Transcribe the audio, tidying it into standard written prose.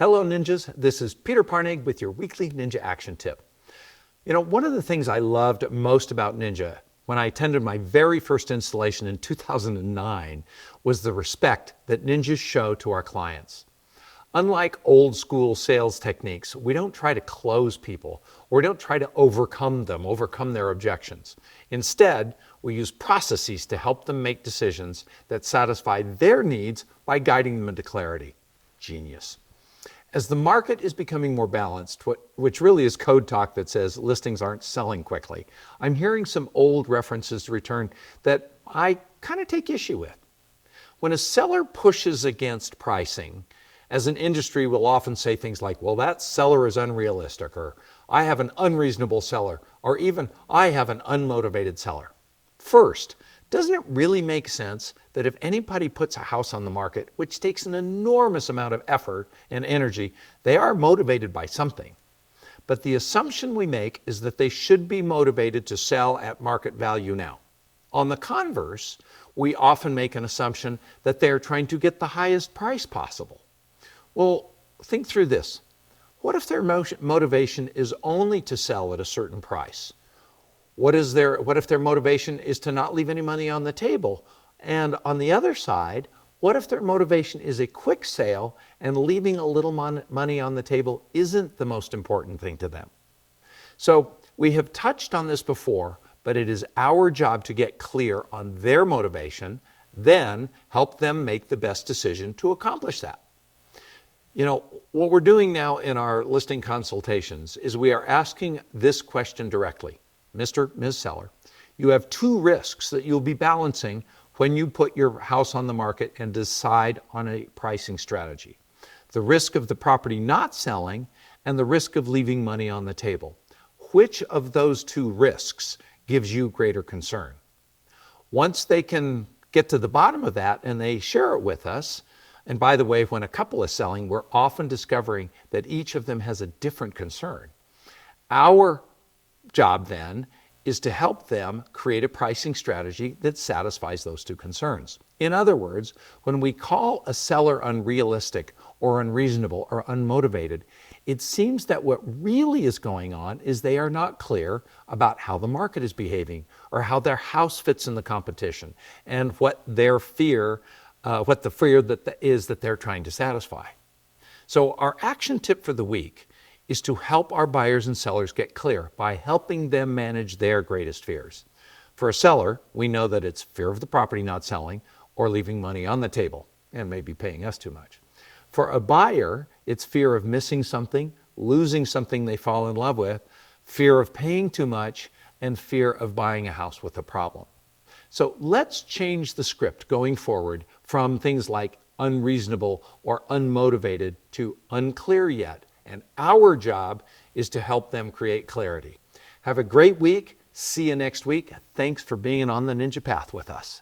Hello Ninjas, this is Peter Parnegg with your weekly Ninja Action Tip. One of the things I loved most about Ninja when I attended my very first installation in 2009 was the respect that Ninjas show to our clients. Unlike old school sales techniques, we don't try to close people or we don't try to overcome their objections. Instead, we use processes to help them make decisions that satisfy their needs by guiding them into clarity. Genius. As the market is becoming more balanced, which really is code talk that says listings aren't selling quickly, I'm hearing some old references to return that I kind of take issue with. When a seller pushes against pricing, as an industry, we'll often say things like, well, that seller is unrealistic, or I have an unreasonable seller, or even I have an unmotivated seller. First, doesn't it really make sense that if anybody puts a house on the market, which takes an enormous amount of effort and energy, they are motivated by something? But the assumption we make is that they should be motivated to sell at market value now. On the converse, we often make an assumption that they're trying to get the highest price possible. Well, think through this. What if their motivation is only to sell at a certain price? What if their motivation is to not leave any money on the table? And on the other side, what if their motivation is a quick sale and leaving a little money on the table isn't the most important thing to them? So we have touched on this before, but it is our job to get clear on their motivation, then help them make the best decision to accomplish that. What we're doing now in our listing consultations is we are asking this question directly. Mr., Ms. Seller, you have two risks that you'll be balancing when you put your house on the market and decide on a pricing strategy. The risk of the property not selling and the risk of leaving money on the table. Which of those two risks gives you greater concern? Once they can get to the bottom of that and they share it with us, and by the way, when a couple is selling, we're often discovering that each of them has a different concern. Our job then is to help them create a pricing strategy that satisfies those two concerns. In other words, when we call a seller unrealistic or unreasonable or unmotivated, it seems that what really is going on is they are not clear about how the market is behaving or how their house fits in the competition and what the fear that is that they're trying to satisfy. So our action tip for the week is to help our buyers and sellers get clear by helping them manage their greatest fears. For a seller, we know that it's fear of the property not selling or leaving money on the table and maybe paying us too much. For a buyer, it's fear of missing something, losing something they fall in love with, fear of paying too much, and fear of buying a house with a problem. So let's change the script going forward from things like unreasonable or unmotivated to unclear yet. And our job is to help them create clarity. Have a great week. See you next week. Thanks for being on the Ninja Path with us.